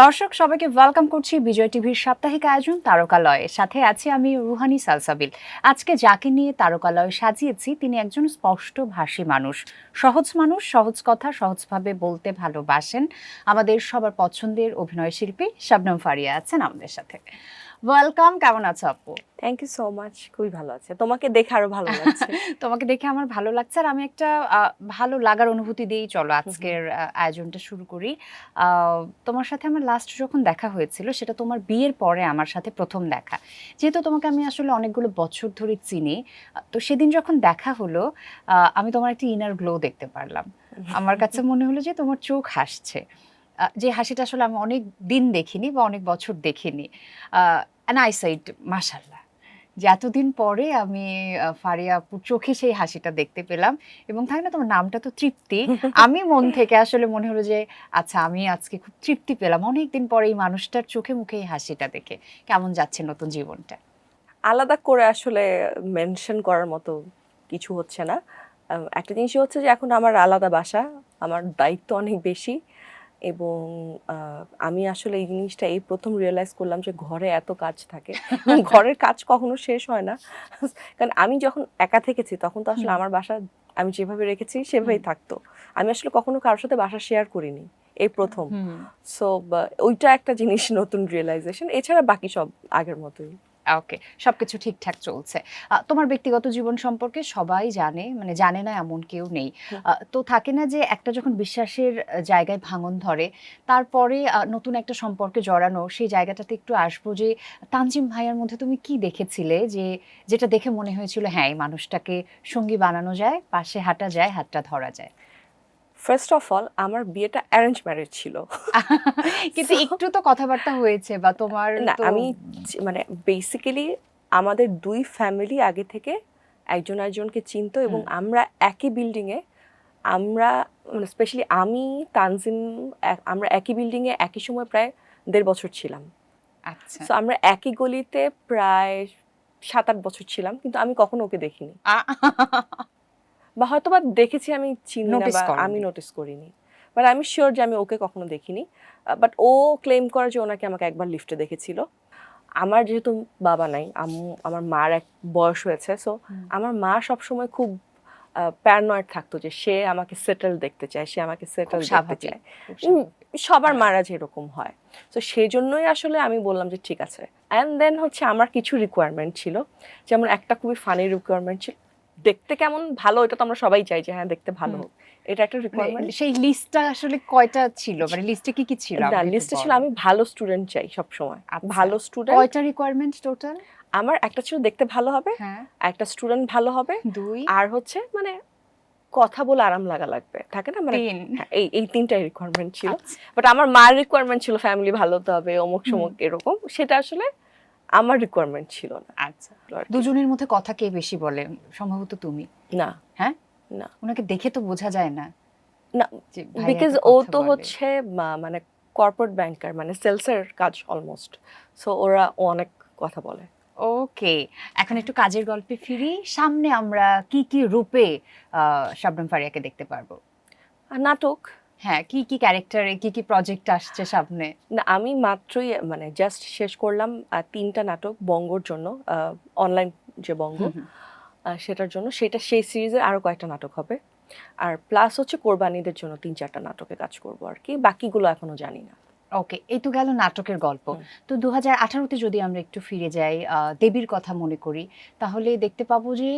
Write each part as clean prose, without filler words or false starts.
দর্শক সবাইকে ওয়েলকাম করছি বিজয় টিভির সাপ্তাহিক আয়োজন তারকালয়ে। সাথে আছি আমি রুহানি সালসাবিল। আজকে যাকে নিয়ে তারকালয় সাজিয়েছি তিনি একজন স্পষ্টভাষী মানুষ, সহজ কথা সহজভাবে বলতে ভালোবাসেন। আমাদের সবার পছন্দের অভিনয় শিল্পী শবনম ফারিয়া আছেন আমাদের সাথে। ওয়েলকাম, কেমন আছো আপু? থ্যাংক ইউ সো মাচ, খুবই ভালো আছে। তোমাকে দেখে আরো ভালো লাগছে। তোমাকে দেখে আমার ভালো লাগছে, আর আমি একটা ভালো লাগার অনুভূতি দিয়েই চলো আজকের আয়োজনটা শুরু করি। তোমার সাথে আমার লাস্ট যখন দেখা হয়েছিল সেটা তোমার বিয়ের পরে আমার সাথে প্রথম দেখা। যেহেতু তোমাকে আমি আসলে অনেকগুলো বছর ধরে চিনি, তো সেদিন যখন দেখা হলো আমি তোমার একটা ইনার গ্লো দেখতে পারলাম। আমার কাছে মনে হলো যে তোমার চোখ হাসছে, যে হাসিটা আসলে আমি অনেক দিন দেখিনি বা অনেক বছর দেখিনি। আইসাইট মাশাল্লাহ, যে এতদিন পরে আমি ফারিয়া আপুর চোখে সেই হাসিটা দেখতে পেলাম। এবং থাকে না তোমার নামটা তো তৃপ্তি, আমি মন থেকে আসলে মনে হলো যে আচ্ছা আমি আজকে খুব তৃপ্তি পেলাম অনেকদিন পরে এই মানুষটার চোখে মুখে এই হাসিটা দেখে। কেমন যাচ্ছে নতুন জীবনটা? আলাদা করে আসলে মেনশন করার মতো কিছু হচ্ছে না। একটা জিনিসই হচ্ছে যে এখন আমার আলাদা বাসা, আমার দায়িত্ব অনেক বেশি। এবং আমি আসলে এই জিনিসটা এই প্রথম রিয়েলাইজ করলাম যে ঘরে এত কাজ থাকে এবং ঘরের কাজ কখনো শেষ হয় না। কারণ আমি যখন একা থেকেছি তখন তো আসলে আমার বাসা আমি যেভাবে রেখেছি সেভাবেই থাকতো। আমি আসলে কখনো কারোর সাথে বাসা শেয়ার করিনি, এই প্রথম। সো ওইটা একটা জিনিস, নতুন রিয়েলাইজেশন। এছাড়া বাকি সব আগের মতোই। ওকে, সবকিছু ঠিকঠাক চলছে। তোমার ব্যক্তিগত জীবন সম্পর্কে সবাই জানে, মানে জানে না এমন কেউ নেই। তো থাকে না যে একটা যখন বিশ্বাসের জায়গায় ভাঙন ধরে, তারপরে নতুন একটা সম্পর্কে জড়ানো, সেই জায়গাটাতে একটু আসবো যে তানজিম ভাইয়ার মধ্যে তুমি কি দেখেছিলে যে যেটা দেখে মনে হয়েছিল হ্যাঁ এই মানুষটাকে সঙ্গী বানানো যায়, পাশে হাঁটা যায়, হাতটা ধরা যায়? ফার্স্ট অফ অল, আমার বিয়েটা অ্যারেঞ্জ ম্যারেজ ছিল। কিন্তু একটু তো কথাবার্তা হয়েছে বা তোমার না, তো আমি মানে বেসিক্যালি আমাদের দুই ফ্যামিলি আগে থেকে একজন একজনকে চিনতো এবং আমরা একই বিল্ডিংয়ে, আমরা মানে স্পেশালি আমি, তানজিম, আমরা একই বিল্ডিংয়ে একই সময় প্রায় ১.৫ বছর ছিলাম। আচ্ছা। সো আমরা একই গলিতে প্রায় ৭-৮ বছর ছিলাম, কিন্তু আমি কখনো ওকে দেখিনি, বা হয়তো বা দেখেছি আমি চিনি না, নোটিস বা আমি করনি? নোটিস করিনি। বাট আমি শিওর যে আমি ওকে কখনো দেখিনি। বাট ও ক্লেম করে যে ওনাকে আমাকে একবার লিফটে দেখেছিল। আমার যেহেতু বাবা নাই, আমার মার এক বয়স হয়েছে, সো আমার মা সবসময় খুব প্যারানয়েড থাকতো যে সে আমাকে সেটেল দেখতে চায়, সে আমাকে সেটেল দেখতে চায়। সবার মারা যেরকম হয়। তো সেই জন্যই আসলে আমি বললাম যে ঠিক আছে। অ্যান্ড দেন হচ্ছে আমার কিছু রিকোয়ারমেন্ট ছিল, যেমন একটা খুবই ফানি রিকোয়ারমেন্ট ছিল, দেখতে কেমন ভালো, এটা তো আমরা সবাই চাই যে হ্যাঁ দেখতে ভালো হোক, এটা একটা রিকোয়ারমেন্ট। সেই লিস্টটা আসলে কয়টা ছিল, মানে লিস্টে কি কি ছিল না, আমাকে একটু লিস্টে ছিল বলো। আমি ভালো স্টুডেন্ট চাই সব সময়। আচ্ছা, ভালো স্টুডেন্ট। কয়টা রিকোয়ারমেন্ট টোটাল? আমার একটা ছিল দেখতে ভালো হবে, হ্যাঁ। একটা স্টুডেন্ট ভালো হবে, 2, আর হচ্ছে মানে কথা বলে আরাম লাগা লাগবে, থাকে না, মানে 3। হ্যাঁ, এই তিনটাই রিকোয়ারমেন্ট ছিল। আচ্ছা। বাট আমার মার রিকোয়ারমেন্ট ছিল ফ্যামিলি ভালো হতে হবে, অমুক সমুক এরকম। সেটা আসলে আমার রিকোয়ারমেন্ট ছিল না। আচ্ছা, দুজনের মধ্যে কথা কে বেশি বলে? সম্ভবত তুমি। না, হ্যাঁ, না, ওনাকে দেখে তো বোঝা যায় না না, যে ভাইয়া বিকজ এত ও কথা তো বলে। হচ্ছে মানে কর্পোরেট ব্যাংকার, মানে সেলসের কাজ অলমোস্ট। সো ওরা অনেক কথা বলে। ওকে, এখন একটু কাজের গল্পে ফিরি। সামনে আমরা কি কি রূপে শবনম ফারিয়াকে দেখতে পারবো? আর নাটক। হ্যাঁ, কি কি ক্যারেক্টারে, কি কি প্রজেক্ট আসছে সামনে? না, আমি মাত্রই মানে জাস্ট শেষ করলাম ৩টা নাটক বঙ্গর জন্য, অনলাইন যে বঙ্গ, সেটার জন্য। সেই সিরিজের আরো কয়েকটা নাটক হবে। আর প্লাস হচ্ছে কোরবানিদের জন্য ৩-৪টা নাটকে কাজ করব আর কি, বাকিগুলো এখনো জানি না। ওকে, এই তো গেল নাটকের গল্প। তো 2018-তে যদি আমরা একটু ফিরে যাই, দেবীর কথা মনে করি, তাহলে দেখতে পাবো যে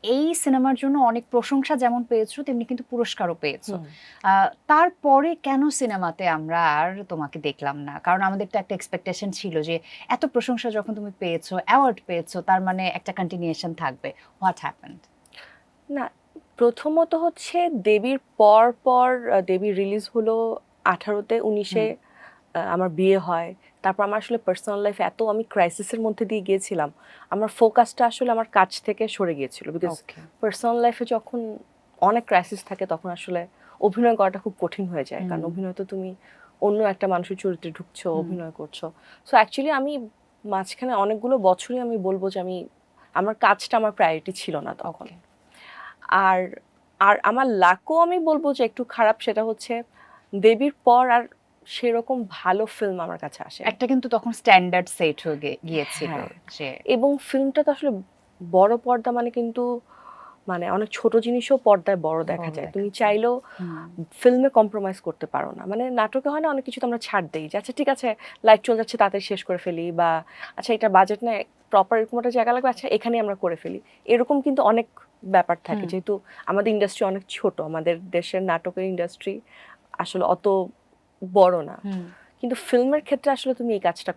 এই সিনেমার জন্য অনেক প্রশংসা যেমন পেয়েছো তেমনি কিন্তু পুরস্কারও পেয়েছো। তারপরে কেন সিনেমাতে আমরা আর তোমাকে দেখলাম না? কারণ আমাদের তো একটা এক্সপেকটেশন ছিল যে এত প্রশংসা যখন তুমি পেয়েছো, অ্যাওয়ার্ড পেয়েছো, তার মানে একটা কন্টিনিউয়েশন থাকবে। What happened? না, প্রথমত হচ্ছে দেবীর পর পর দেবী রিলিজ হলো 18-তে, 19-এ আমার বিয়ে হয়। তারপর আমার আসলে পার্সোনাল লাইফে এত আমি ক্রাইসিসের মধ্যে দিয়ে গিয়েছিলাম, আমার ফোকাসটা আসলে আমার কাজ থেকে সরে গিয়েছিল। বিকজ পার্সোনাল লাইফে যখন অনেক ক্রাইসিস থাকে তখন আসলে অভিনয় করাটা খুব কঠিন হয়ে যায়, কারণ অভিনয় তো তুমি অন্য একটা মানুষের চরিত্রে ঢুকছো, অভিনয় করছো। সো অ্যাকচুয়ালি আমি মাঝখানে অনেকগুলো বছরই আমি বলবো যে আমার কাজটা আমার প্রায়োরিটি ছিল না তখন। আর আর আমার লাকও আমি বলবো যে একটু খারাপ, সেটা হচ্ছে দেবীর পর আর সেরকম ভালো ফিল্ম আমার কাছে আসে একটা কিন্তু তখন স্ট্যান্ডার্ড সেট হয়ে গিয়েছিল হ্যাঁ। যে এবং ফিল্মটা তো আসলে বড় পর্দা মানে কিন্তু মানে অনেক ছোট জিনিসও পর্দায় বড় দেখা বড় যায় দেখা তুমি যায়। চাইলেও হুম, ফিল্মে কম্প্রোমাইজ করতে পারো না মানে নাটকে হয় না অনেক কিছু তো আমরা ছাড় দেই যে আচ্ছা ঠিক আছে লাইট চলে যাচ্ছে তাড়াতাড়ি শেষ করে ফেলি বা আচ্ছা এটা বাজেট না প্রপার এরকম একটা জায়গা লাগবে আচ্ছা এখানে আমরা করে ফেলি এরকম কিন্তু অনেক ব্যাপার থাকে হুম। যেহেতু আমাদের ইন্ডাস্ট্রি অনেক ছোট আমাদের দেশের নাটকের ইন্ডাস্ট্রি আসলে অত বড় না হুম। কিন্তু ফিল্মের ক্ষেত্রে আসলে তুমি এই কাজটা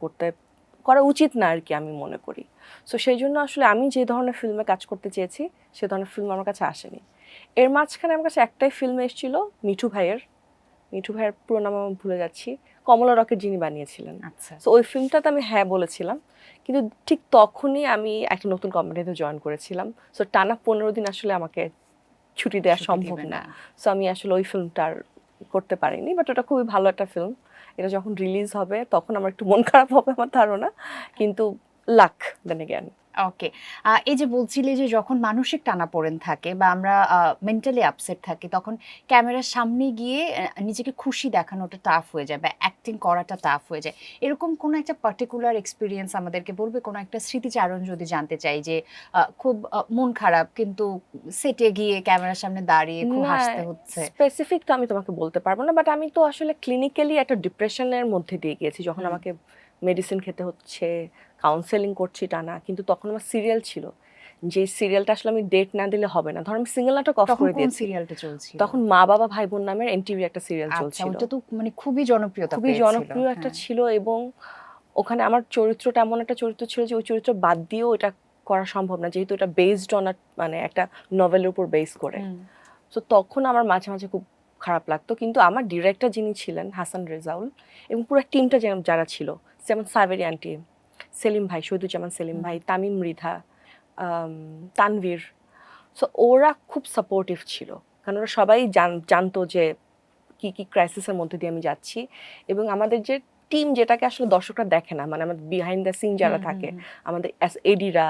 করা উচিত না আর কি আমি মনে করি সো সেই জন্য আসলে আমি যে ধরনের ফিল্মে কাজ করতে চেয়েছি সে ধরনের ফিল্ম আমার কাছে আসেনি এর মাঝখানে আমার কাছে একটাই ফিল্ম এসেছিল মিঠু ভাইয়ের পুরো নাম আমি ভুলে যাচ্ছি কমলা রকেট যিনি বানিয়েছিলেন আচ্ছা। সো ওই ফিল্মটাতে আমি হ্যাঁ বলেছিলাম কিন্তু ঠিক তখনই আমি একটা নতুন কোম্পানিতে জয়েন করেছিলাম সো টানা 15 দিন আসলে আমাকে ছুটি দেওয়া ছুটি সম্ভব দিবে না সো আমি আসলে ওই ফিল্মটা আর করতে পারিনি বাট ওটা খুবই ভালো একটা ফিল্ম এটা যখন রিলিজ হবে তখন আমার একটু মন খারাপ হবে আমার ধারণা কিন্তু লাক দেন এগেন ওকে। এই যে বলছিলে যে যখন মানসিক টানাপোড়েন থাকে বা আমরা মেন্টালি আপসেট থাকি তখন ক্যামেরার সামনে গিয়ে নিজেকে খুশি দেখানোটা টাফ হয়ে যায় বা অ্যাক্টিং করাটা টাফ হয়ে যায়। এরকম কোনো একটা পার্টিকুলার এক্সপেরিয়েন্স আমাদেরকে বলবে? কোনো একটা স্মৃতিচারণ যদি জানতে চাই যে খুব মন খারাপ কিন্তু সেটে গিয়ে ক্যামেরার সামনে দাঁড়িয়ে খুব না হাসতে হচ্ছে। স্পেসিফিক তো আমি তোমাকে বলতে পারবো না বাট আমি তো আসলে ক্লিনিক্যালি একটা ডিপ্রেশনের মধ্যে দিয়ে গিয়েছি যখন হুম। আমাকে মেডিসিন খেতে হচ্ছে কাউন্সেলিং করছি টানা কিন্তু তখন আমার সিরিয়াল ছিল যে সিরিয়ালটা আসলে আমি ডেট না দিলে হবে না ধর আমি সিঙ্গেল নাটক অফ তখন করে কোন দিয়েছি সিরিয়ালটা চলছিল? তখন মা বাবা ভাই বোন নামের এনটিভি একটা সিরিয়াল আচ্ছা, চলছিল ওইটা তো মানে খুবই জনপ্রিয়তা খুবই পেয়েছিল। জনপ্রিয় একটা হ্যাঁ। ছিল এবং ওখানে আমার চরিত্রটা এমন একটা চরিত্র ছিল যে ওই চরিত্র বাদ দিয়েও এটা করা সম্ভব না যেহেতু এটা বেসড অন মানে একটা নভেলের উপর বেস করে হুম। তো তখন আমার মাঝে মাঝে খুব খারাপ লাগতো কিন্তু আমার ডিরেক্টর যিনি ছিলেন হাসান রেজাউল এবং পুরো টিমটা যারা ছিল যেমন সাবেরি আন্টি সেলিম ভাই শহীদুজ্জামান সেলিম ভাই তামিম মৃধা তানভীর সো ওরা খুব সাপোর্টিভ ছিল কারণ ওরা সবাই জানতো যে কি কি ক্রাইসিসের মধ্যে দিয়ে আমি যাচ্ছি এবং আমাদের যে টিম যেটাকে আসলে দর্শকরা দেখে না মানে আমাদের বিহাইন্ড দ্য সিন যারা থাকে আমাদের এডিরা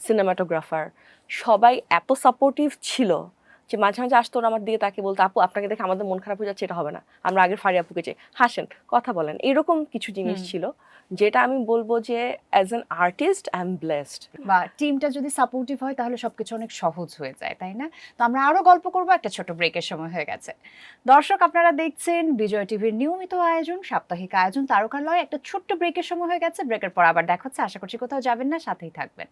সিনেমাটোগ্রাফার সবাই এত সাপোর্টিভ ছিল যে মাঝে মাঝে আসতো ওরা আমার দিকে তাকে বলতো আপু আপনাকে দেখে আমাদের মন খারাপ হয়ে যাচ্ছে এটা হবে না আমরা আগের ফারি আপুকে চাই হাসেন কথা বলেন এরকম কিছু জিনিস ছিল যেটা আমি বলবো যে as an artist I am blessed বা টিমটা যদি সাপোর্টিভ হয় তাহলে সবকিছু অনেক সহজ হয়ে যায়, তাই না? তো আমরা আরো গল্প করব, একটা ছোট ব্রেকের সময় হয়ে গেছে। দর্শক, আপনারা দেখছেন বিজয় টিভির নিয়মিত আয়োজন, সাপ্তাহিক আয়োজন তারকালয়। একটা ছোট্ট ব্রেকের সময় হয়ে গেছে, ব্রেকের পর আবার দেখা হচ্ছে। আশা করছি কোথাও যাবেন না, সাথেই থাকবেন।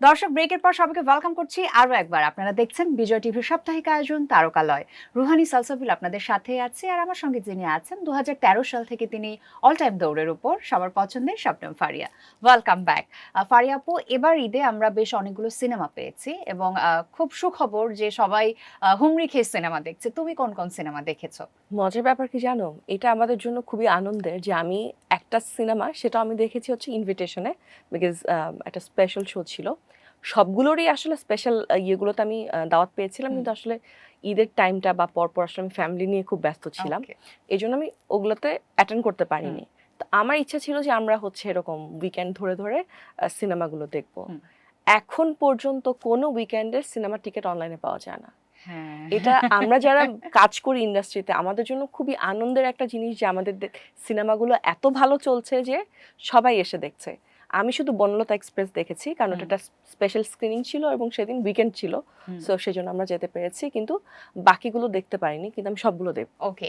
দর্শক, ব্রেকের পর সবাইকে ওয়েলকাম করছি আরো একবার। আপনারা দেখছেন বিজয় টিভির সাপ্তাহিক আয়োজন তারকালয়। রুহানি সালসাবিল আপনাদের সাথে আছে আর আমার সঙ্গে যিনি আছেন 2013 সাল থেকে তিনি অল টাইম দৌড়ের উপর সবার পছন্দের শবনম ফারিয়া। ওয়েলকাম ব্যাক ফারিয়া আপু। এবার ঈদে আমরা বেশ অনেকগুলো সিনেমা পেয়েছি এবং খুব সুখবর যে সবাই হুমড়ি খেয়ে সিনেমা দেখছে। তুমি কোন কোন সিনেমা দেখেছো? মজার ব্যাপার কি জানো এটা আমাদের জন্য খুবই আনন্দের যে আমি একটা সিনেমা সেটা আমি দেখেছি হচ্ছে ইনভিটেশনে বিকজ একটা স্পেশাল শো ছিল সবগুলোরই আসলে স্পেশাল ইয়েগুলোতে আমি দাওয়াত পেয়েছিলাম কিন্তু আসলে ঈদের টাইমটা বা পরপর আসলে আমি ফ্যামিলি নিয়ে খুব ব্যস্ত ছিলাম Okay. এই জন্য আমি ওগুলোতে অ্যাটেন্ড করতে পারিনি তো আমার ইচ্ছা ছিল যে আমরা হচ্ছে এরকম উইকেন্ড ধরে ধরে সিনেমাগুলো দেখব এখন পর্যন্ত কোনো উইকেন্ডের সিনেমা টিকিট অনলাইনে পাওয়া যায় না হ্যাঁ। এটা আমরা যারা কাজ করি ইন্ডাস্ট্রিতে আমাদের জন্য খুবই আনন্দের একটা জিনিস যে আমাদের সিনেমাগুলো এত ভালো চলছে যে সবাই এসে দেখছে আমি শুধু বনলতা এক্সপ্রেস দেখেছি কারণ ওটা একটা স্পেশাল স্ক্রিনিং ছিল এবং সেদিন উইকেন্ড ছিল সো সেজন্য আমরা যেতে পেরেছি কিন্তু বাকিগুলো দেখতে পারিনি কিন্তু আমি সবগুলো দেখব ওকে।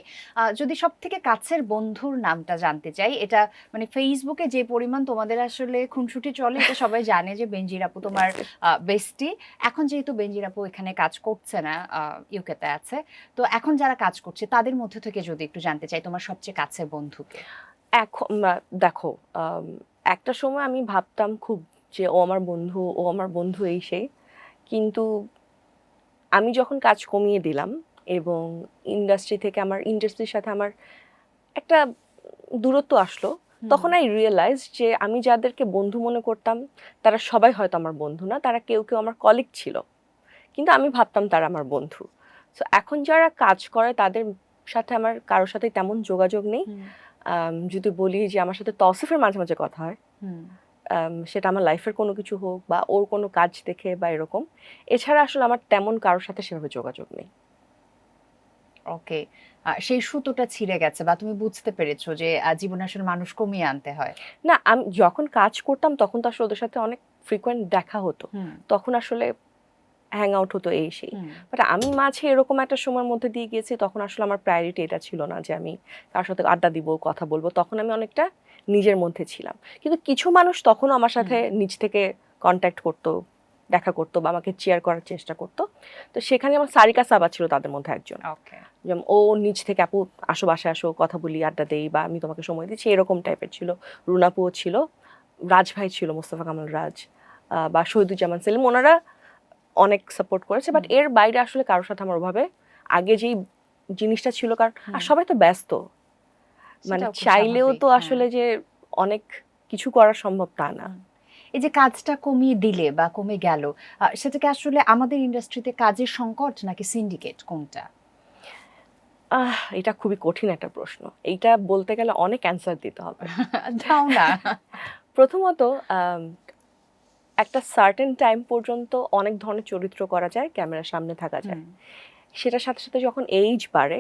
যদি সব থেকে কাছের বন্ধুর নামটা জানতে চাই, এটা মানে ফেসবুকে যে পরিমাণ তোমাদের আসলে খুনসুটি চলে এটা সবাই জানে যে বেনজির আপু তোমার বেস্টি। এখন যেহেতু বেনজির আপু এখানে কাজ করছে না, ইউকেতে আছে, তো এখন যারা কাজ করছে তাদের মধ্যে থেকে যদি একটু জানতে চাই তোমার সবচেয়ে কাছের বন্ধুকে। এখন দেখো একটা সময় আমি ভাবতাম খুব যে ও আমার বন্ধু এই সেই কিন্তু আমি যখন কাজ কমিয়ে দিলাম এবং ইন্ডাস্ট্রির সাথে আমার একটা দূরত্ব আসলো তখন আই রিয়েলাইজ যে আমি যাদেরকে বন্ধু মনে করতাম তারা সবাই হয়তো আমার বন্ধু না তারা কেউ কেউ আমার কলিগ ছিল কিন্তু আমি ভাবতাম তারা আমার বন্ধু সো এখন যারা কাজ করে তাদের সাথে আমার কারোর সাথে তেমন যোগাযোগ নেই। যদি বলি যে আমার সাথে তৌসিফের মাঝে মাঝে কথা হয়, সেটা আমার লাইফের কোনো কিছু হোক বা ওর কোনো কাজ দেখে বা এরকম, এছাড়া আসলে আমার তেমন কারোর সাথে সেভাবে যোগাযোগ নেই। ওকে, সেই সুতোটা ছিঁড়ে গেছে বা তুমি বুঝতে পেরেছো যে জীবনে আসলে মানুষ কমিয়ে আনতে হয়। না, আমি যখন কাজ করতাম তখন তো আসলে ওদের সাথে অনেক ফ্রিকোয়েন্ট দেখা হতো, তখন আসলে হ্যাং আউট হতো এই সেই। বাট আমি মাঝে এরকম একটা সময়ের মধ্যে দিয়ে গিয়েছি, তখন আসলে আমার প্রায়োরিটি এটা ছিল না যে আমি কার সাথে আড্ডা দিব, কথা বলবো। তখন আমি অনেকটা নিজের মধ্যে ছিলাম। কিন্তু কিছু মানুষ তখনও আমার সাথে নিজ থেকে কন্ট্যাক্ট করতো, দেখা করতো বা আমাকে চেয়ার করার চেষ্টা করতো। তো সেখানে আমার সারিকা সাবা ছিল তাদের মধ্যে একজন। যেমন ও নিজ থেকে আপু আসো, বাসায় আসো, কথা বলি, আড্ডা দেই, বা আমি তোমাকে সময় দিচ্ছি, এরকম টাইপের ছিল। রুনাপুও ছিল, রাজ ভাই ছিল, মোস্তফা কামাল রাজ, বা শহীদুজ্জামান সেলিম, ওনারা অনেক সাপোর্ট করেছে। বাট এর বাইরে আসলে কারোর সাথে আমার ওভাবে আগে যেই জিনিসটা ছিল, কারণ আর সবাই তো ব্যস্ত, মানে চাইলেও তো আসলে যে অনেক কিছু করা সম্ভব তা না। এই যে কাজটা কমিয়ে দিলে বা কমে গেল, সেটাকে আসলে আমাদের ইন্ডাস্ট্রিতে কাজের সংকট নাকি সিন্ডিকেট, কোনটা? এটা খুবই কঠিন একটা প্রশ্ন, এইটা বলতে গেলে অনেক অ্যান্সার দিতে হবে। দাও না। প্রথমত, একটা সার্টেন টাইম পর্যন্ত অনেক ধরনের চরিত্র করা যায়, ক্যামেরার সামনে থাকা যায়। সেটার সাথে সাথে যখন এইজ বাড়ে,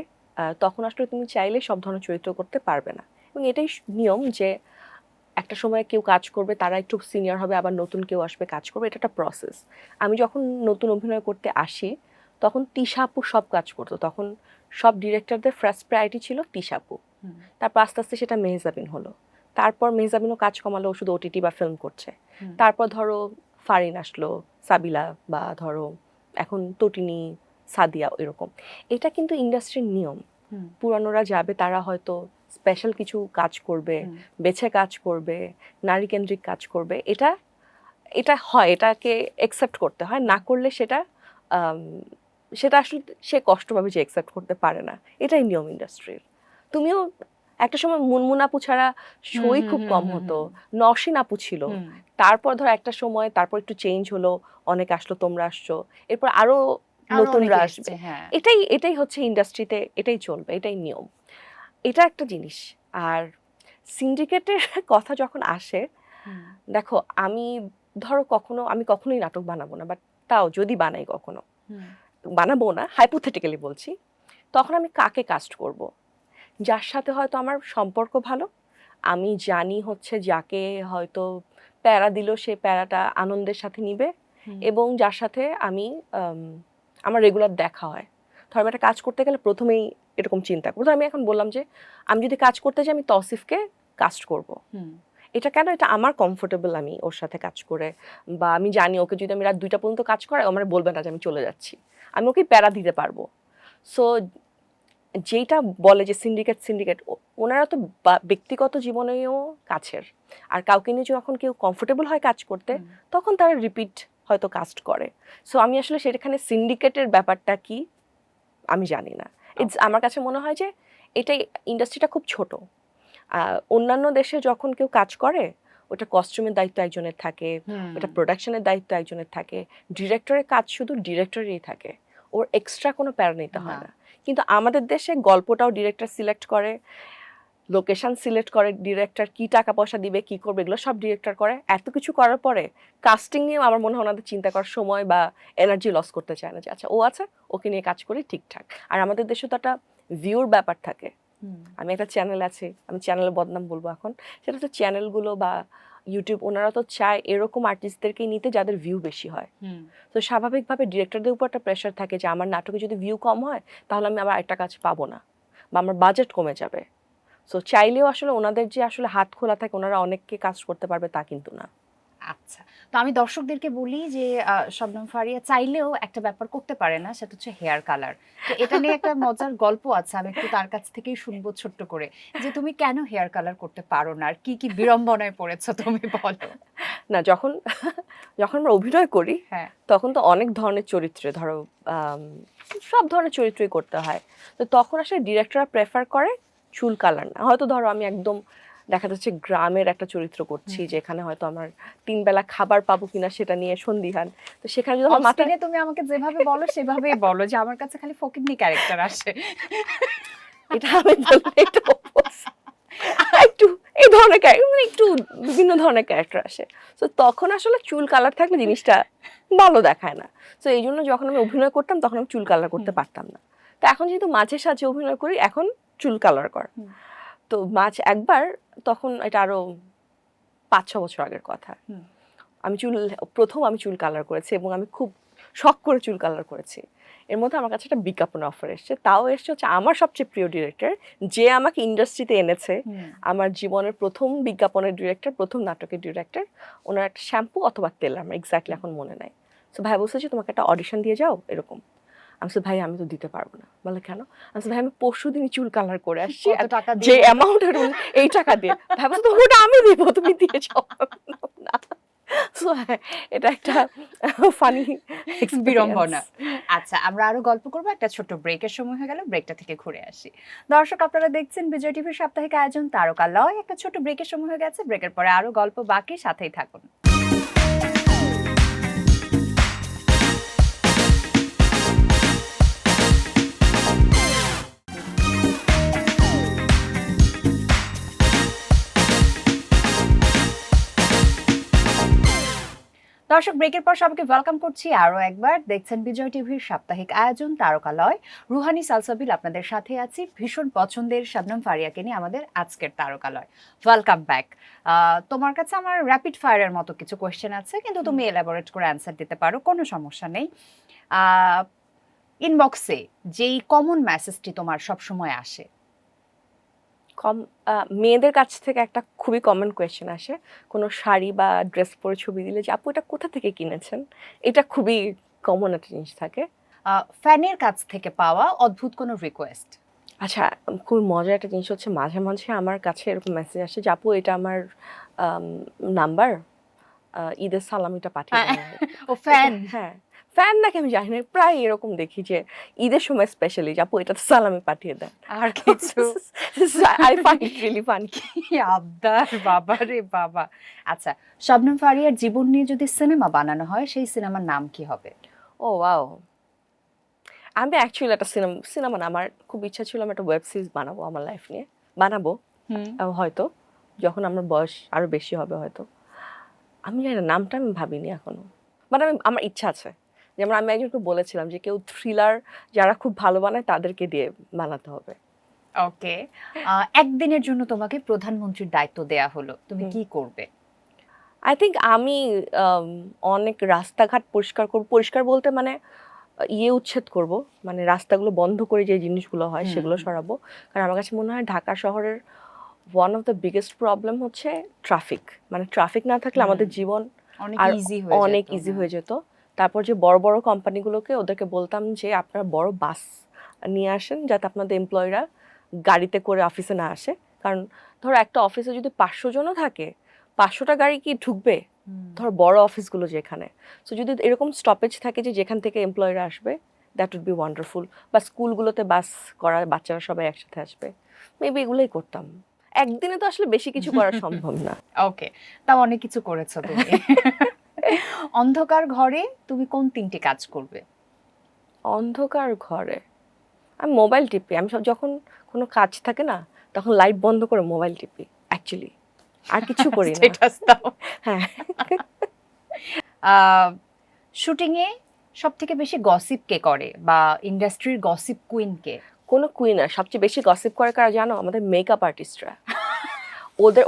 তখন আসলে তুমি চাইলে সব ধরনের চরিত্র করতে পারবে না। এবং এটাই নিয়ম যে একটা সময় কেউ কাজ করবে, তারা একটু সিনিয়র হবে, আবার নতুন কেউ আসবে কাজ করবে, এটা একটা প্রসেস। আমি যখন নতুন অভিনয় করতে আসি তখন তিশা আপু সব কাজ করতো, তখন সব ডিরেক্টরদের ফার্স্ট প্রায়োরিটি ছিল তিশা আপু। তারপর আস্তে আস্তে সেটা মেহজাবিন হলো, তারপর মেহজাবিনও কাজ কমালো, শুধু ওটিটি বা ফিল্ম করছে। তারপর ধরো ফারিন আসলো, সাবিলা, বা ধরো এখন তটিনী, সাদিয়া, এরকম। এটা কিন্তু ইন্ডাস্ট্রির নিয়ম। পুরানোরা যাবে, তারা হয়তো স্পেশাল কিছু কাজ করবে, বেছে কাজ করবে, নারী কেন্দ্রিক কাজ করবে। এটা এটা হয়, এটাকে একসেপ্ট করতে হয়, না করলে সেটা সেটা আসলে সে কষ্ট পাবে যে একসেপ্ট করতে পারে না। এটাই নিয়ম ইন্ডাস্ট্রির। তুমিও একটা সময় মুনমুন আপু ছাড়া শোই খুব কম হতো, নওশিন আপু ছিল, তারপর ধর একটা সময়, তারপর একটু চেঞ্জ হলো, অনেক আসলো, তোমরা আসছো, এরপর আরো নতুনরা আসবে। এটাই এটাই হচ্ছে ইন্ডাস্ট্রিতে, এটাই চলবে, এটাই নিয়ম। এটা একটা জিনিস। আর সিন্ডিকেটের কথা যখন আসে, দেখো আমি ধরো আমি কখনোই নাটক বানাবো না, বাট তাও যদি বানাই, কখনো বানাবো না, হাইপোথেটিক্যালি বলছি, তখন আমি কাকে কাস্ট করব? যার সাথে হয়তো আমার সম্পর্ক ভালো, আমি জানি হচ্ছে যাকে হয়তো প্যারা দিল সে প্যারাটা আনন্দের সাথে নিবে, এবং যার সাথে আমি আমার রেগুলার দেখা হয়। ধর আমি একটা কাজ করতে গেলে প্রথমেই এরকম চিন্তা করবো। আমি এখন বললাম যে আমি যদি কাজ করতে যাই, আমি তৌসিফকে কাস্ট করব। এটা কেন? এটা আমার কমফোর্টেবল, আমি ওর সাথে কাজ করে, বা আমি জানি ওকে যদি আমি রাত 2টা পর্যন্ত কাজ করাই, আমার বলবে না যে আমি চলে যাচ্ছি, আমি ওকে প্যারা দিতে পারবো। সো যেটা বলে যে সিন্ডিকেট সিন্ডিকেট, ওনারা তো ব্যক্তিগত জীবনেও কাছের, আর কাউকে নিয়ে যখন কেউ কমফোর্টেবল হয় কাজ করতে, তখন তারা রিপিট হয়তো কাস্ট করে। সো আমি আসলে সেখানে সিন্ডিকেটের ব্যাপারটা কি আমি জানি না। আমার কাছে মনে হয় যে এটাই, ইন্ডাস্ট্রিটা খুব ছোট। অন্যান্য দেশে যখন কেউ কাজ করে, ওটা কস্টিউমের দায়িত্ব একজনের থাকে, ওটা প্রোডাকশনের দায়িত্ব একজনের থাকে, ডিরেক্টরের কাজ শুধু ডিরেক্টরেরই থাকে, ওর এক্সট্রা কোনো প্যারা নিতে হয় না। কিন্তু আমাদের দেশে গল্পটাও ডিরেক্টর সিলেক্ট করে, লোকেশন সিলেক্ট করে ডিরেক্টর, কি টাকা পয়সা দিবে, কি করবে, এগুলো সব ডিরেক্টর করে। এত কিছু করার পরে কাস্টিং নিয়ে আমার মনে হয় ওনাদের চিন্তা করার সময় বা এনার্জি লস করতে চায় না, যে আচ্ছা ও আছে, ওকে নিয়ে কাজ করি, ঠিকঠাক। আর আমাদের দেশে তো একটা ভিউর ব্যাপার থাকে। আমি একটা চ্যানেল আছে, আমি চ্যানেলের বদনাম বলবো এখন, সেটা তো চ্যানেলগুলো বা ইউটিউব, ওনারা তো চায় এরকম আর্টিস্টদেরকেই নিতে যাদের ভিউ বেশি হয়। তো স্বাভাবিকভাবে ডিরেক্টরদের উপর একটা প্রেশার থাকে যে আমার নাটকে যদি ভিউ কম হয়, তাহলে আমি আবার একটা কাজ পাবো না, বা আমার বাজেট কমে যাবে। সো চাইলেও আসলে ওনাদের যে আসলে হাত খোলা থাকে, ওনারা অনেককে কাজ করতে পারবে তা কিন্তু না। আচ্ছা, তো আমি দর্শকদেরকে বলি যে শবনম ফারিয়া চাইলেও একটা ব্যাপার করতে পারে না, সেটা হচ্ছে হেয়ার কালার। তো এটা নিয়ে একটা মজার গল্প আছে, আমি একটু তার কাছ থেকেই শুনবো ছোট্ট করে, যে তুমি কেন হেয়ার কালার করতে পারো না, আর কি কি বিড়ম্বনায় পড়েছো তুমি বলো। না, যখন যখন আমরা অভিনয় করি, তখন তো অনেক ধরনের চরিত্রে, ধরো সব ধরনের চরিত্রই করতে হয়। তো তখন আসলে ডিরেক্টররা প্রেফার করে চুল কালার না। হয়তো ধরো আমি একদম দেখা যাচ্ছে গ্রামের একটা চরিত্র করছি, যেখানে হয়তো আমার 3 বেলা খাবার পাবো কিনা সেটা নিয়ে সন্দিহান, তো সেখানে যদি আমার মাথায়, তুমি আমাকে যেভাবে বলো সেভাবেই বলো, যে আমার কাছে খালি ফকিন্নি ক্যারেক্টার আসে। এটা আমি বললে এটা একটু এই ধরনের মানে একটু বিভিন্ন ধরনের ক্যারেক্টার আসে। তো তখন আসলে চুল কালার থাকলে জিনিসটা ভালো দেখায় না। তো এই জন্য যখন আমি অভিনয় করতাম তখন আমি চুল কালার করতে পারতাম না। তো এখন যেহেতু মাঝে সাঝে অভিনয় করি, এখন চুল কালার কর। তো মাঝে একবার, তখন এটা আরো 5-6 বছর আগের কথা, আমি প্রথম চুল কালার করেছি এবং আমি খুব শখ করে চুল কালার করেছি। এর মধ্যে আমার কাছে একটা বিজ্ঞাপন অফার এসেছে, তাও এসছে হচ্ছে আমার সবচেয়ে প্রিয় ডিরেক্টর, যে আমাকে ইন্ডাস্ট্রিতে এনেছে, আমার জীবনের প্রথম বিজ্ঞাপনের ডিরেক্টর, প্রথম নাটকের ডিরেক্টর। ওনার একটা শ্যাম্পু অথবা তেল, আমার এক্স্যাক্টলি এখন মনে নাই। তো ভাই বলছে যে তোমাকে একটা অডিশন দিয়ে যাও এরকম। আমি বলছি ভাই আমি তো দিতে পারবো না। বলে কেন? আমি বলছি ভাই আমি পরশু দিনই চুল কালার করে আসছি, যে অ্যামাউন্ট এই টাকা দিয়ে। ভাই বলছে ওটা আমি দিব, তুমি দিয়ে যাও না। এটা একটা ফানি বিড়ম্বনা। আচ্ছা, আমরা আরো গল্প করবো, একটা ছোট্ট ব্রেকের সময় হয়ে গেল, ব্রেকটা থেকে ঘুরে আসি। দর্শক আপনারা দেখছেন বিজয় টিভির সাপ্তাহিক আয়োজন তারকালয়। একটা ছোট্ট ব্রেকের সময় হয়ে গেছে, ব্রেকের পরে আরো গল্প বাকি, সাথেই থাকুন। দর্শক ব্রেকের পর সবাইকে ওয়েলকাম করছি আরো একবার। দেখছেন বিজয় টিভির সাপ্তাহিক আয়োজন তারকালয়। রুহানি সালসাবিল আপনাদের সাথে আছি, ভীষণ পছন্দের শবনম ফারিয়াকে নিয়ে আমাদের আজকের তারকালয়। Welcome back. তোমার কাছে আমার র্যাপিড ফায়ারের মতো কিছু কোয়েশ্চেন আছে, কিন্তু তুমি এলাবোরেট করে অ্যান্সার দিতে পারো, কোনো সমস্যা নেই। ইনবক্সে যেই কমন মেসেজটি তোমার সবসময় আসে? মেয়েদের কাছ থেকে একটা খুবই কমন কোয়েশ্চেন আসে, কোনো শাড়ি বা ড্রেস পরে ছবি দিলে যে আপু এটা কোথা থেকে কিনেছেন। এটা খুবই কমন একটা জিনিস থাকে। ফ্যানের কাছ থেকে পাওয়া অদ্ভুত কোনো রিকোয়েস্ট? আচ্ছা, খুবই মজার একটা জিনিস হচ্ছে, মাঝে মাঝে আমার কাছে এরকম মেসেজ আসে যে আপু এটা আমার নাম্বার, ঈদের সালামিটা পাঠিয়ে দেন। ও ফ্যান? হ্যাঁ, ফ্যান নাকি আমি জানি না, প্রায় এরকম দেখি যে ঈদের সময় স্পেশালি যে আপু এটা সালামি পাঠিয়ে দেন। আর কিছু? I find it really funny. আবদার, বাবা রে বাবা। আচ্ছা, শবনম ফারিয়ার জীবন নিয়ে যদি সিনেমা বানানো হয়, সেই সিনেমার নাম কি হবে? ও ওয়াও, আমি অ্যাকচুয়ালি একটা সিনেমা না, আমার খুব ইচ্ছা ছিল আমি একটা ওয়েব সিরিজ বানাবো, আমার লাইফ নিয়ে বানাবো। হয়তো যখন আমার বয়স আরো বেশি হবে হয়তো। আমি জানি না, নামটা আমি ভাবিনি এখনো, বাট আমার ইচ্ছা আছে। যেমন আমি একজনকে বলেছিলাম যে কেউ থ্রিলার যারা খুব ভালো বানায় তাদেরকে দিয়ে বানাতে হবে। ওকে, একদিনের জন্য তোমাকে প্রধানমন্ত্রীর দায়িত্ব দেয়া হলো, তুমি কি করবে? আই থিঙ্ক আমি অনেক রাস্তাঘাট পরিষ্কার করব। পরিষ্কার বলতে মানে উচ্ছেদ করব, মানে রাস্তাগুলো বন্ধ করে যে জিনিসগুলো হয় সেগুলো সরাবো। কারণ আমার কাছে মনে হয় ঢাকা শহরের one of the biggest problem হচ্ছে ট্রাফিক। মানে ট্রাফিক না থাকলে আমাদের জীবন অনেক ইজি হয়ে যেত। তারপর যে বড় বড় কোম্পানিগুলোকে ওদেরকে বলতাম যে আপনারা বড় বাস নিয়ে আসেন, যাতে আপনাদের এমপ্লয়িরা গাড়িতে করে অফিসে না আসে। কারণ ধরো একটা অফিসে যদি 500 জনও থাকে, 500টা গাড়ি কি ঢুকবে? ধরো বড় অফিসগুলো যেখানে, সো যদি এরকম স্টপেজ থাকে যে যেখান থেকে এমপ্লয়িরা আসবে, দ্যাট উড বি ওয়ান্ডারফুল। বা স্কুলগুলোতে বাস করা, বাচ্চারা সবাই একসাথে আসবে, মেবি এগুলোই করতাম। একদিনে তো আসলে বেশি কিছু করা সম্ভব না। ওকে, তাও অনেক কিছু করেছো তুমি। অন্ধকার ঘরে তুমি কোন 3টি কাজ করবে? অন্ধকার ঘরে আমি মোবাইল টিপি। আমি যখন কোনো কাজ থাকে না, তখন লাইট বন্ধ করে মোবাইল টিপি অ্যাকচুয়ালি, আর কিছু করি না। হ্যাঁ। শুটিং এ সবথেকে বেশি গসিপ কে করে, বা ইন্ডাস্ট্রির গসিপ কুইন কে? কোনো কুইন না, সবচেয়ে বেশি গসিপ করে কারা জানো? আমাদের মেকআপ আর্টিস্টরা।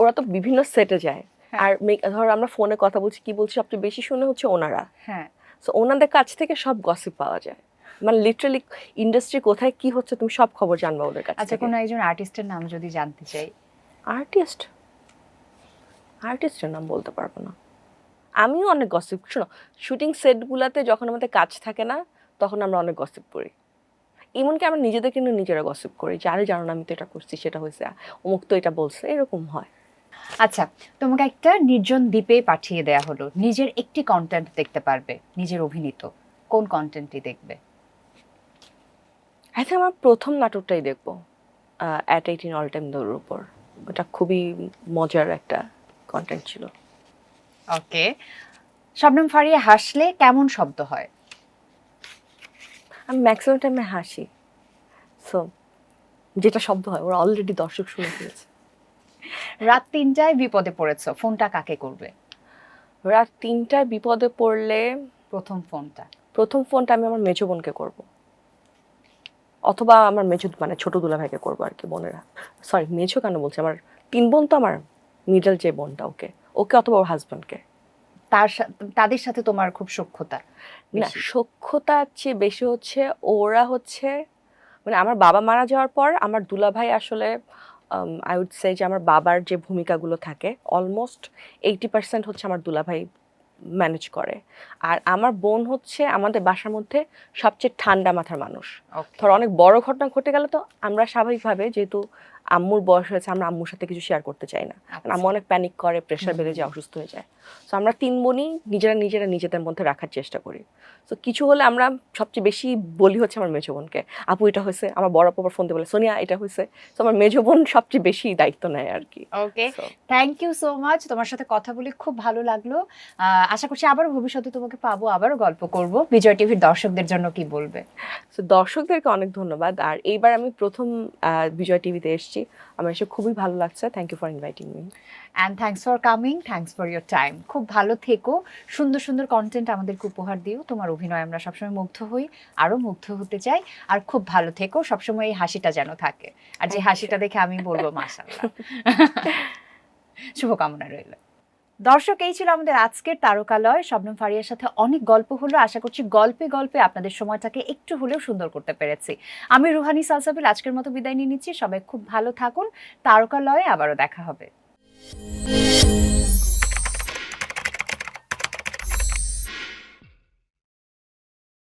ওরা তো বিভিন্ন সেটে যায়, আর ধরো আমরা ফোনে কথা বলছি, কি বলছি সবচেয়ে বেশি শুনে হচ্ছে ওনারা। হ্যাঁ, সো ওনাদের কাছ থেকে সব গসিপ পাওয়া যায়। মানে লিটারালি ইন্ডাস্ট্রি কোথায় কি হচ্ছে তুমি সব খবর জানবা ওদের কাছ থেকে। আচ্ছা, কোনো একজন আর্টিস্টের নাম যদি জানতে চাই? আর্টিস্টের নাম বলতে পারবো না। আমিও অনেক গসিপ, শোনো, শুটিং সেটগুলোতে যখন আমাদের কাজ থাকে না, তখন আমরা অনেক গসিপ করি। এমনকি আমরা নিজেদেরকে নিয়ে নিজেরা গসিপ করি, যে আরে জানো না আমি তো এটা করছি, সেটা হয়েছে, অমুক তো এটা বলছে, এরকম হয়। আচ্ছা, তোমাকে একটা নির্জন দ্বীপে পাঠিয়ে দেয়া হলো, নিজের একটি কন্টেন্ট দেখতে পারবে, নিজের অভিনীত, কোন কন্টেন্টটি দেখবে? আচ্ছা, আমার প্রথম নাটকটাই দেখবো, অ্যাট 18 অল টাইম দৌড়ের উপর। ওটা খুবই মজার একটা কন্টেন্ট ছিল। ওকে, শবনম ফারিয়া হাসলে কেমন শব্দ হয়? আমি ম্যাক্সিমাম টাইমে হাসি, সো যেটা শব্দ হয় ওরা অলরেডি দর্শক শুনে ফেলেছে। রাত ৩টায় বিপদে পড়েছো, ফোনটা কাকে করবে? রাত 3টায় বিপদে পড়লে প্রথম ফোনটা। প্রথম ফোনটা আমি আমার মেজো বোনকে করব, অথবা আমার মেজো মানে ছোট দুলাভাইকে করবো আর কি। বোনেরা, সরি মেজো কেন বলছি, আমার 3 বোন তো, আমার মিডল যে বোনটা ওকে ওকে অথবা ওর হাজব্যান্ডকে। তাদের সাথে তোমার খুব সখ্যতা না, বেশি? সখ্যতার চেয়ে বেশি হচ্ছে ওরা হচ্ছে, মানে আমার বাবা মারা যাওয়ার পর আমার দুলাভাই আসলে আই উড সে যে আমার বাবার যে ভূমিকাগুলো থাকে অলমোস্ট 80% হচ্ছে আমার দুলাভাই ম্যানেজ করে। আর আমার বোন হচ্ছে আমাদের বাসার মধ্যে সবচেয়ে ঠান্ডা মাথার মানুষ। Okay. ধর অনেক বড় ঘটনা ঘটে গেলে তো আমরা স্বাভাবিকভাবে, যেহেতু আম্মুর বয়স হয়েছে, আমরা আম্মুর সাথে কিছু শেয়ার করতে চাই না, কারণ আম্মু অনেক প্যানিক করে, প্রেশার বেড়ে যায়, অসুস্থ হয়ে যায়। সো আমরা 3 বোনই নিজেরা নিজেদের মধ্যে রাখার চেষ্টা করি। তো কিছু হলে আমরা সবচেয়ে বেশি বলি হচ্ছে আমার মেজো বোনকে, আপু এটা হয়েছে। আমার বড় আপু ফোন দিয়ে বলে সোনিয়া এটা হয়েছে। তো আমার মেজো বোন সবচেয়ে বেশি দায়িত্ব নেয় আর কি। Okay, So, thank you so much. তোমার সাথে কথা বলে খুব ভালো লাগলো। আশা করছি আবারও ভবিষ্যতে তোমাকে পাবো, আবারও গল্প করব। বিজয় টিভির দর্শকদের জন্য কি বলবে? তো দর্শকদেরকে অনেক ধন্যবাদ। আর এইবার আমি প্রথম বিজয় টিভিতে এসেছি, আমার এসে খুবই ভালো লাগছে। Thank you for inviting me. And thanks for coming, thanks for your time. খুব ভালো থেকো, সুন্দর সুন্দর কন্টেন্ট আমাদেরকে উপহার দিও। তোমার অভিনয় আমরা সবসময় মুগ্ধ হই, আরও মুগ্ধ হতে চাই। আর খুব ভালো থেকো, সবসময় এই হাসিটা যেন থাকে। আর যে হাসিটা দেখে আমি বলবো মাশাআল্লাহ। শুভকামনা রইল। দর্শক, এই ছিল আমাদের আজকের তারকালয়। শবনম ফারিয়ার সাথে অনেক গল্প হলো। আশা করছি গল্পে গল্পে আপনাদের সময়টাকে একটু হলেও সুন্দর করতে পেরেছি। আমি রুহানি সালসাবিল আজকের মতো বিদায় নিয়ে নিচ্ছি। সবাই খুব ভালো থাকুন। তারকালয়ে আবারও দেখা হবে।